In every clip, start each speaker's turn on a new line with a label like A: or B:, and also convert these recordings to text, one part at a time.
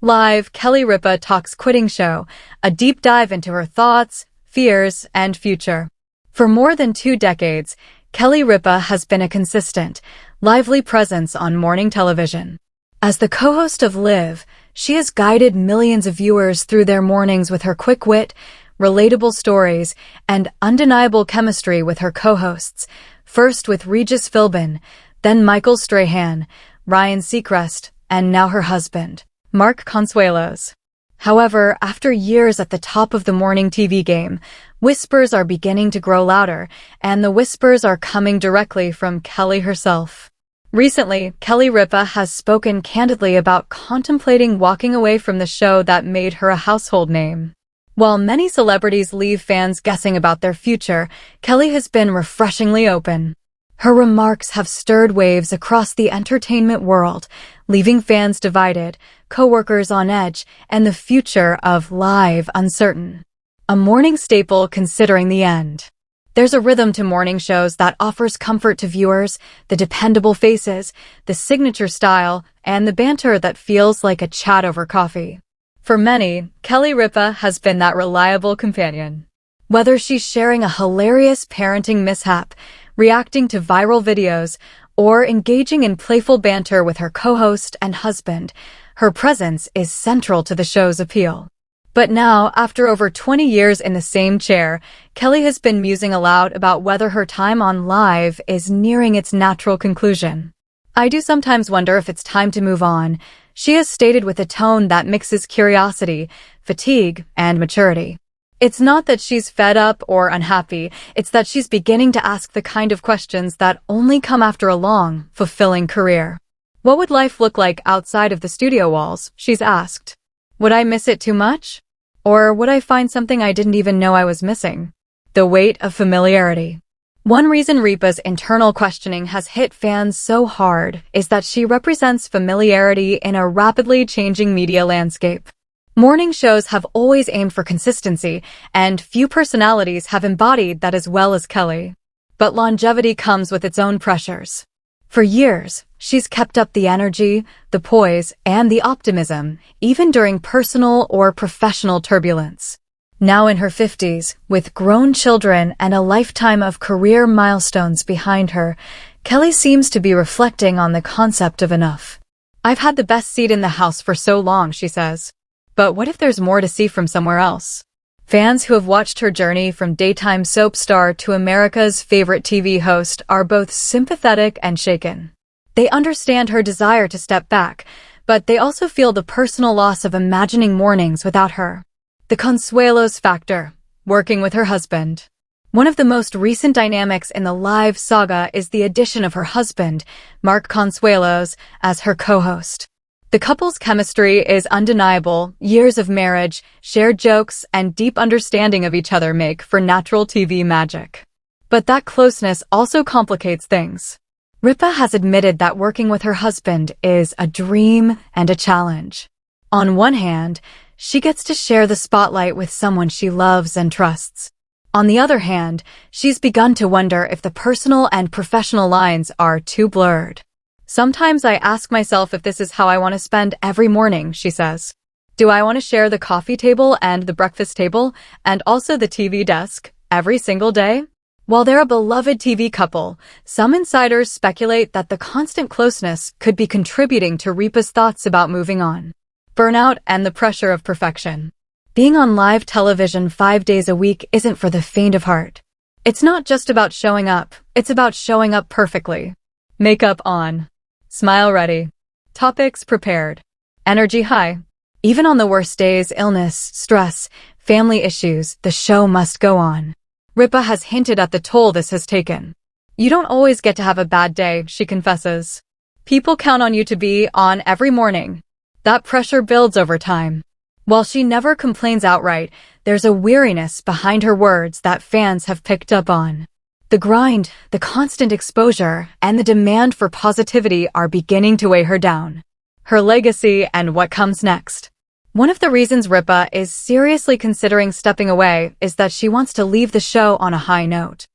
A: Live, Kelly Ripa Talks Quitting Show, a deep dive into her thoughts, fears, and future. For more than 2 decades, Kelly Ripa has been a consistent, lively presence on morning television. As the co-host of Live, she has guided millions of viewers through their mornings with her quick wit, relatable stories, and undeniable chemistry with her co-hosts, first with Regis Philbin, then Michael Strahan, Ryan Seacrest, and now her husband, Mark Consuelos. However, after years at the top of the morning TV game, whispers are beginning to grow louder, and the whispers are coming directly from Kelly herself. Recently, Kelly Ripa has spoken candidly about contemplating walking away from the show that made her a household name. While many celebrities leave fans guessing about their future, Kelly has been refreshingly open. Her remarks have stirred waves across the entertainment world, leaving fans divided, coworkers on edge, and the future of Live uncertain. A morning staple considering the end. There's a rhythm to morning shows that offers comfort to viewers, the dependable faces, the signature style, and the banter that feels like a chat over coffee. For many, Kelly Ripa has been that reliable companion. Whether she's sharing a hilarious parenting mishap, reacting to viral videos, or engaging in playful banter with her co-host and husband, her presence is central to the show's appeal. But now, after over 20 years in the same chair, Kelly has been musing aloud about whether her time on Live is nearing its natural conclusion. "I do sometimes wonder if it's time to move on," she has stated with a tone that mixes curiosity, fatigue, and maturity. It's not that she's fed up or unhappy, it's that she's beginning to ask the kind of questions that only come after a long, fulfilling career. What would life look like outside of the studio walls, she's asked. Would I miss it too much? Or would I find something I didn't even know I was missing? The weight of familiarity. One reason Ripa's internal questioning has hit fans so hard is that she represents familiarity in a rapidly changing media landscape. Morning shows have always aimed for consistency, and few personalities have embodied that as well as Kelly. But longevity comes with its own pressures. For years, she's kept up the energy, the poise, and the optimism, even during personal or professional turbulence. Now in her 50s, with grown children and a lifetime of career milestones behind her, Kelly seems to be reflecting on the concept of enough. "I've had the best seat in the house for so long," she says. But what if there's more to see from somewhere else? Fans who have watched her journey from daytime soap star to America's favorite TV host are both sympathetic and shaken. They understand her desire to step back, but they also feel the personal loss of imagining mornings without her. The Consuelos factor, working with her husband. One of the most recent dynamics in the Live saga is the addition of her husband, Mark Consuelos, as her co-host. The couple's chemistry is undeniable. Years of marriage, shared jokes, and deep understanding of each other make for natural TV magic. But that closeness also complicates things. Ripa has admitted that working with her husband is a dream and a challenge. On one hand, she gets to share the spotlight with someone she loves and trusts. On the other hand, she's begun to wonder if the personal and professional lines are too blurred. "Sometimes I ask myself if this is how I want to spend every morning," she says. "Do I want to share the coffee table and the breakfast table, and also the TV desk, every single day?" While they're a beloved TV couple, some insiders speculate that the constant closeness could be contributing to Ripa's thoughts about moving on. Burnout and the pressure of perfection. Being on live television 5 days a week isn't for the faint of heart. It's not just about showing up, it's about showing up perfectly. Makeup on. Smile ready. Topics prepared. Energy high. Even on the worst days, illness, stress, family issues, the show must go on. Ripa has hinted at the toll this has taken. "You don't always get to have a bad day," she confesses. "People count on you to be on every morning." That pressure builds over time. While she never complains outright, there's a weariness behind her words that fans have picked up on. The grind, the constant exposure, and the demand for positivity are beginning to weigh her down. Her legacy and what comes next. One of the reasons Ripa is seriously considering stepping away is that she wants to leave the show on a high note.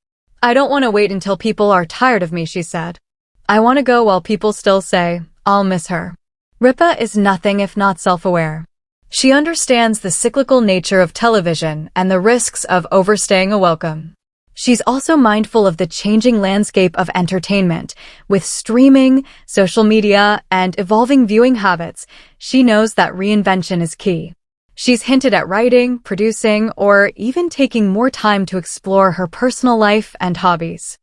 A: "I don't want to wait until people are tired of me," she said. "I want to go while people still say, I'll miss her." Ripa is nothing if not self-aware. She understands the cyclical nature of television and the risks of overstaying a welcome. She's also mindful of the changing landscape of entertainment. With streaming, social media, and evolving viewing habits, she knows that reinvention is key. She's hinted at writing, producing, or even taking more time to explore her personal life and hobbies.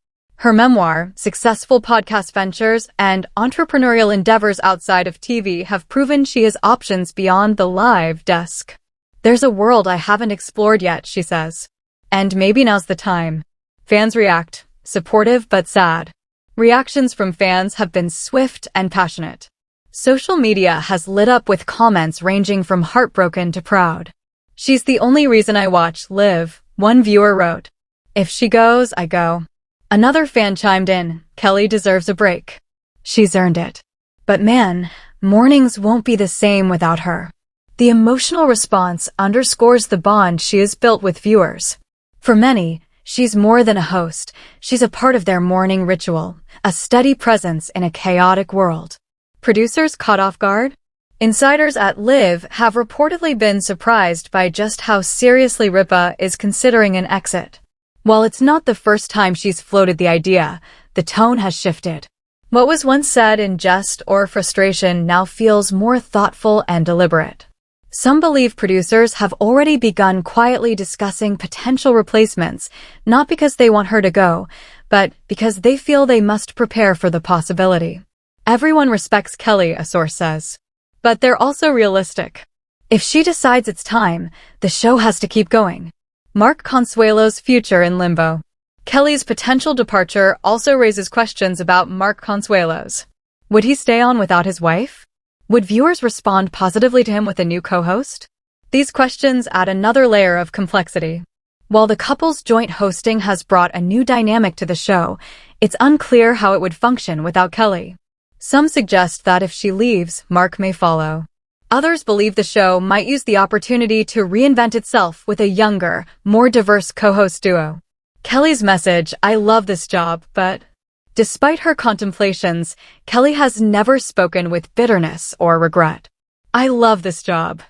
A: Her memoir, successful podcast ventures, and entrepreneurial endeavors outside of TV have proven she has options beyond the live desk. "There's a world I haven't explored yet," she says. And maybe now's the time. Fans react, supportive but sad. Reactions from fans have been swift and passionate. Social media has lit up with comments ranging from heartbroken to proud. "She's the only reason I watch Live," one viewer wrote. "If she goes, I go." Another fan chimed in, "Kelly deserves a break. She's earned it. But man, mornings won't be the same without her." The emotional response underscores the bond she has built with viewers. For many, she's more than a host. She's a part of their morning ritual, a steady presence in a chaotic world. Producers caught off guard? Insiders at Live have reportedly been surprised by just how seriously Ripa is considering an exit. While it's not the first time she's floated the idea, the tone has shifted. What was once said in jest or frustration now feels more thoughtful and deliberate. Some believe producers have already begun quietly discussing potential replacements, not because they want her to go, but because they feel they must prepare for the possibility. "Everyone respects Kelly," a source says. "But they're also realistic. If she decides it's time, the show has to keep going." Mark Consuelo's future in limbo. Kelly's potential departure also raises questions about Mark Consuelo's. Would he stay on without his wife? Would viewers respond positively to him with a new co-host? These questions add another layer of complexity. While the couple's joint hosting has brought a new dynamic to the show, it's unclear how it would function without Kelly. Some suggest that if she leaves, Mark may follow. Others believe the show might use the opportunity to reinvent itself with a younger, more diverse co-host duo. Kelly's message, "I love this job, but..." Despite her contemplations, Kelly has never spoken with bitterness or regret. "I love this job.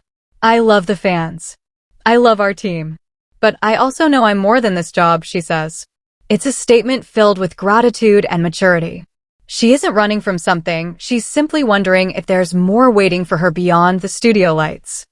A: I love the fans. I love our team. But I also know I'm more than this job," she says. It's a statement filled with gratitude and maturity. She isn't running from something, she's simply wondering if there's more waiting for her beyond the studio lights.